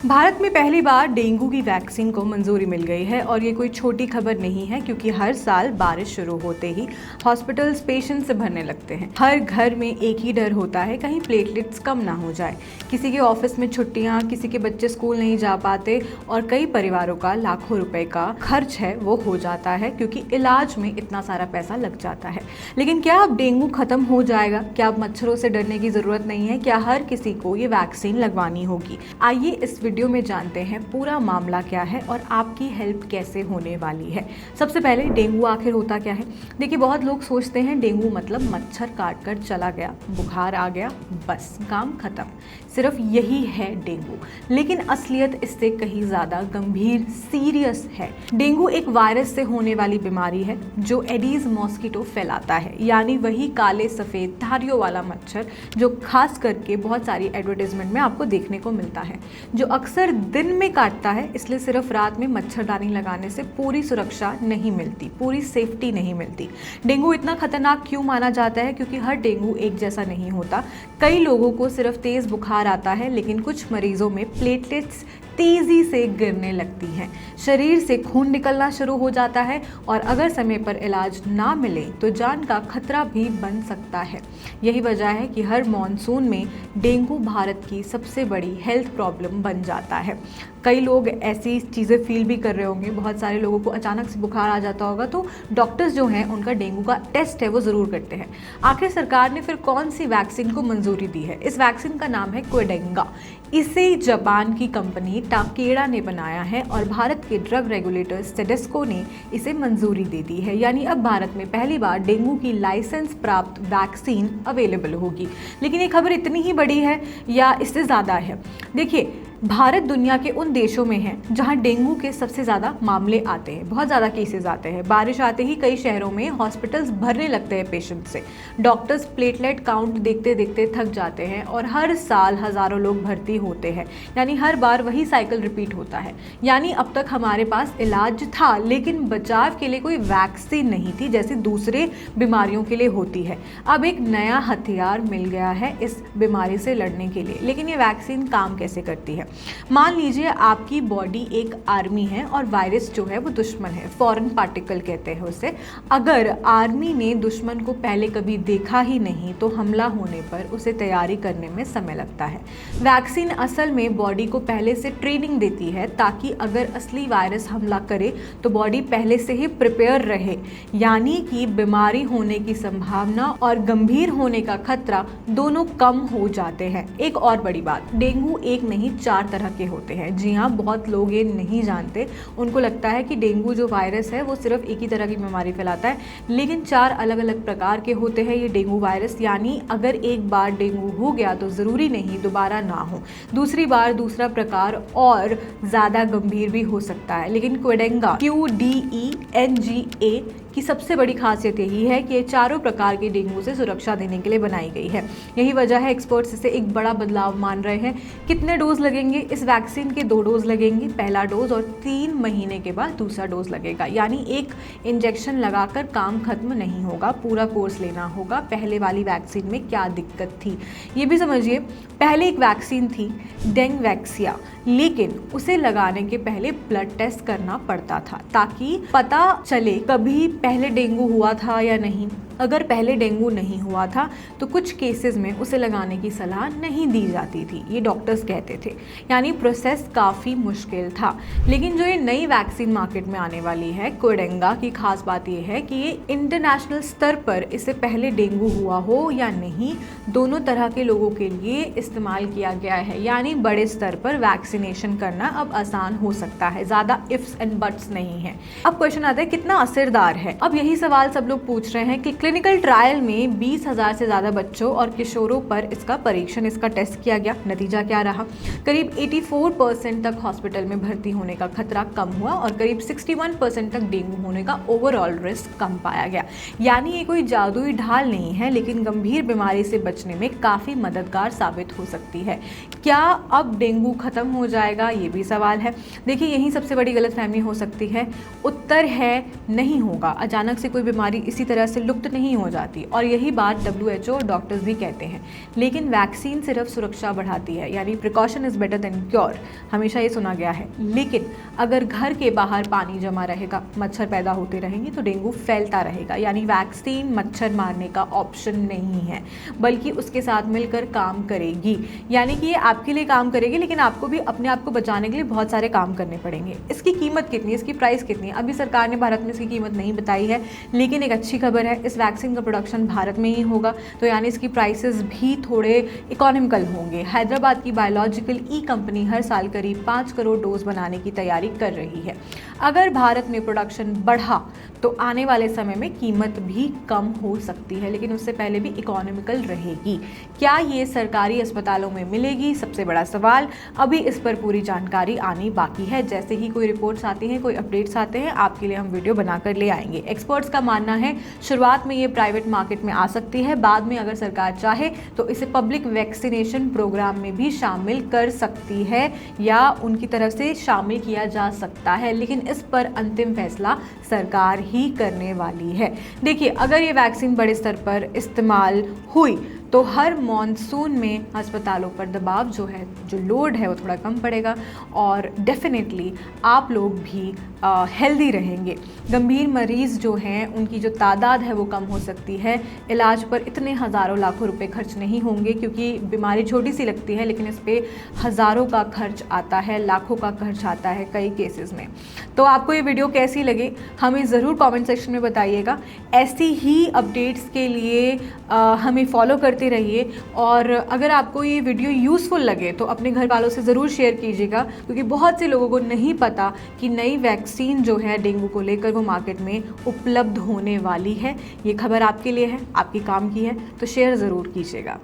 भारत में पहली बार डेंगू की वैक्सीन को मंजूरी मिल गई है और ये कोई छोटी खबर नहीं है, क्योंकि हर साल बारिश शुरू होते ही हॉस्पिटल्स पेशेंट से भरने लगते हैं। हर घर में एक ही डर होता है, कहीं प्लेटलेट्स कम ना हो जाए। किसी के ऑफिस में छुट्टियां, किसी के बच्चे स्कूल नहीं जा पाते और कई परिवारों का लाखों रुपए का खर्च है वो हो जाता है, क्योंकि इलाज में इतना सारा पैसा लग जाता है। लेकिन क्या अब डेंगू खत्म हो जाएगा? क्या अब मच्छरों से डरने की जरूरत नहीं है? क्या हर किसी को ये वैक्सीन लगवानी होगी? आइए इस वीडियो में जानते हैं पूरा मामला क्या है और आपकी हेल्प कैसे होने वाली है। सबसे पहले डेंगू आखिर होता क्या है? देखिए, बहुत लोग सोचते हैं डेंगू मतलब मच्छर काट कर चला गया, बुखार आ गया, बस काम खत्म, सिर्फ यही है डेंगू। लेकिन असलियत इससे कहीं ज़्यादा गंभीर, सीरियस है। डेंगू एक वायरस से होने वाली बीमारी है जो एडीज मॉस्किटो फैलाता है, यानी वही काले सफ़ेद धारियों वाला मच्छर जो खास करके बहुत सारी एडवर्टाइजमेंट में आपको देखने को मिलता है, जो अक्सर दिन में काटता है। इसलिए सिर्फ रात में मच्छरदानी लगाने से पूरी सुरक्षा नहीं मिलती, पूरी सेफ्टी नहीं मिलती। डेंगू इतना खतरनाक क्यों माना जाता है? क्योंकि हर डेंगू एक जैसा नहीं होता। कई लोगों को सिर्फ तेज बुखार आता है, लेकिन कुछ मरीजों में प्लेटलेट्स तेजी से गिरने लगती हैं, शरीर से खून निकलना शुरू हो जाता है और अगर समय पर इलाज ना मिले तो जान का खतरा भी बन सकता है। यही वजह है कि हर मॉनसून में डेंगू भारत की सबसे बड़ी हेल्थ प्रॉब्लम बन जाता है। कई लोग ऐसी चीज़ें फील भी कर रहे होंगे, बहुत सारे लोगों को अचानक से बुखार आ जाता होगा तो डॉक्टर्स जो हैं उनका डेंगू का टेस्ट है वो ज़रूर करते हैं। आखिर सरकार ने फिर कौन सी वैक्सीन को मंजूरी दी है? इस वैक्सीन का नाम है क्विडेंगा। इसे जापान की कंपनी टाकेडा ने बनाया है और भारत के ड्रग रेगुलेटर सेडेस्को ने इसे मंजूरी दे दी है। यानी अब भारत में पहली बार डेंगू की लाइसेंस प्राप्त वैक्सीन अवेलेबल होगी। लेकिन ये खबर इतनी ही बड़ी है या इससे ज़्यादा है? देखिए, भारत दुनिया के उन देशों में है जहां डेंगू के सबसे ज़्यादा मामले आते हैं, बहुत ज़्यादा केसेस आते हैं। बारिश आते ही कई शहरों में हॉस्पिटल्स भरने लगते हैं पेशेंट से। डॉक्टर्स प्लेटलेट काउंट देखते देखते थक जाते हैं और हर साल हज़ारों लोग भर्ती होते हैं। यानी हर बार वही साइकिल रिपीट होता है। यानी अब तक हमारे पास इलाज था, लेकिन बचाव के लिए कोई वैक्सीन नहीं थी, जैसे दूसरे बीमारियों के लिए होती है। अब एक नया हथियार मिल गया है इस बीमारी से लड़ने के लिए। लेकिन ये वैक्सीन काम कैसे करती है? मान लीजिए आपकी बॉडी एक आर्मी है और वायरस जो है वो दुश्मन है, फॉरेन पार्टिकल कहते हैं उसे। अगर आर्मी ने दुश्मन को पहले कभी देखा ही नहीं तो हमला होने पर उसे तैयारी करने में समय लगता है। वैक्सीन असल में बॉडी को पहले से ट्रेनिंग देती है ताकि अगर असली वायरस हमला करे तो बॉडी पहले से ही प्रिपेयर रहे, यानी कि बीमारी होने की संभावना और गंभीर होने का खतरा दोनों कम हो जाते हैं। एक और बड़ी बात, डेंगू एक नहीं 4 तरह के होते हैं। जी हाँ, बहुत लोग ये नहीं जानते। उनको लगता है कि डेंगू जो वायरस है वो सिर्फ एक ही तरह की बीमारी फैलाता है, लेकिन 4 अलग अलग प्रकार के होते हैं ये डेंगू वायरस। यानी अगर एक बार डेंगू हो गया तो ज़रूरी नहीं दोबारा ना हो, दूसरी बार दूसरा प्रकार और ज़्यादा गंभीर भी हो सकता है। लेकिन क्विडेंगा QDENGA की सबसे बड़ी खासियत यही है कि ये चारों प्रकार के डेंगू से सुरक्षा देने के लिए बनाई गई है। यही वजह है एक्सपर्ट्स इसे एक बड़ा बदलाव मान रहे हैं। कितने डोज लगेंगे? इस वैक्सीन के 2 डोज लगेंगे, पहला डोज, और 3 महीने के बाद दूसरा डोज लगेगा। यानी एक इंजेक्शन लगाकर काम खत्म नहीं होगा, पूरा कोर्स लेना होगा। पहले वाली वैक्सीन में क्या दिक्कत थी ये भी समझिए। पहले एक वैक्सीन थी डेंगवैक्सिया, लेकिन उसे लगाने के पहले ब्लड टेस्ट करना पड़ता था ताकि पता चले कभी पहले डेंगू हुआ था या नहीं। अगर पहले डेंगू नहीं हुआ था तो कुछ केसेस में उसे लगाने की सलाह नहीं दी जाती थी, ये डॉक्टर्स कहते थे। यानी प्रोसेस काफ़ी मुश्किल था। लेकिन जो ये नई वैक्सीन मार्केट में आने वाली है क्विडेंगा की खास बात ये है कि ये इंटरनेशनल स्तर पर इससे पहले डेंगू हुआ हो या नहीं, दोनों तरह के लोगों के लिए इस्तेमाल किया गया है। यानी बड़े स्तर पर वैक्सीनेशन करना अब आसान हो सकता है, ज़्यादा इफ्स एंड बट्स नहीं है। अब क्वेश्चन आता है कितना असरदार है? अब यही सवाल सब लोग पूछ रहे हैं कि क्लिनिकल ट्रायल में 20,000 से ज़्यादा बच्चों और किशोरों पर इसका परीक्षण, इसका टेस्ट किया गया। नतीजा क्या रहा? करीब 84% तक हॉस्पिटल में भर्ती होने का खतरा कम हुआ और करीब 61% तक डेंगू होने का ओवरऑल रिस्क कम पाया गया। यानी ये कोई जादुई ढाल नहीं है, लेकिन गंभीर बीमारी से बचने में काफ़ी मददगार साबित हो सकती है। क्या अब डेंगू खत्म हो जाएगा? ये भी सवाल है। देखिए, यही सबसे बड़ी गलतफहमी हो सकती है। उत्तर है नहीं होगा। अचानक से कोई बीमारी इसी तरह से लुप्त नहीं हो जाती, और यही बात WHO और डॉक्टर्स भी कहते हैं। लेकिन वैक्सीन सिर्फ सुरक्षा बढ़ाती है, यानी precaution is better than cure, हमेशा ये सुना गया है। लेकिन अगर घर के बाहर पानी जमा रहेगा, मच्छर पैदा होते रहेंगे तो डेंगू फैलता रहेगा। यानी वैक्सीन मच्छर मारने का ऑप्शन नहीं है, बल्कि उसके साथ मिलकर काम करेगी। यानी कि ये आपके लिए काम करेगी, लेकिन आपको भी अपने आप को बचाने के लिए बहुत सारे काम करने पड़ेंगे। इसकी कीमत कितनी है, इसकी प्राइस कितनी है, अभी सरकार ने भारत में इसकी कीमत नहीं बताई है। लेकिन एक अच्छी खबर है, इस वैक्सीन का प्रोडक्शन भारत में ही होगा, तो यानी इसकी प्राइसेस भी थोड़े इकोनॉमिकल होंगे। हैदराबाद की बायोलॉजिकल ई कंपनी हर साल करीब 5 करोड़ डोज बनाने की तैयारी कर रही है। अगर भारत में प्रोडक्शन बढ़ा तो आने वाले समय में कीमत भी कम हो सकती है, लेकिन उससे पहले भी इकोनॉमिकल रहेगी। क्या ये सरकारी अस्पतालों में मिलेगी, सबसे बड़ा सवाल। अभी इस पर पूरी जानकारी आनी बाकी है। जैसे ही कोई रिपोर्ट्स आती हैं, कोई अपडेट्स आते हैं, आपके लिए हम वीडियो बनाकर ले आएंगे। एक्सपर्ट्स का मानना है शुरुआत में ये प्राइवेट मार्केट में आ सकती है, बाद में अगर सरकार चाहे तो इसे पब्लिक वैक्सीनेशन प्रोग्राम में भी शामिल कर सकती है, या उनकी तरफ से शामिल किया जा सकता है। लेकिन इस पर अंतिम फैसला सरकार ही करने वाली है। देखिए, अगर ये वैक्सीन बड़े स्तर पर इस्तेमाल हुई तो हर मॉनसून में अस्पतालों पर दबाव जो लोड है वो थोड़ा कम पड़ेगा, और डेफिनेटली आप लोग भी हेल्दी रहेंगे। गंभीर मरीज़ जो हैं उनकी जो तादाद है वो कम हो सकती है। इलाज पर इतने हज़ारों लाखों रुपए खर्च नहीं होंगे, क्योंकि बीमारी छोटी सी लगती है, लेकिन इस पर हज़ारों का खर्च आता है, लाखों का खर्च आता है कई केसेस में। तो आपको ये वीडियो कैसी लगी हमें ज़रूर कमेंट सेक्शन में बताइएगा। ऐसी ही अपडेट्स के लिए हमें फॉलो करते रहिए, और अगर आपको ये वीडियो यूज़फुल लगे तो अपने घर वालों से ज़रूर शेयर कीजिएगा, क्योंकि बहुत से लोगों को नहीं पता कि नई वैक्सीन जो है डेंगू को लेकर वो मार्केट में उपलब्ध होने वाली है। ये खबर आपके लिए है, आपके काम की है, तो शेयर ज़रूर कीजिएगा।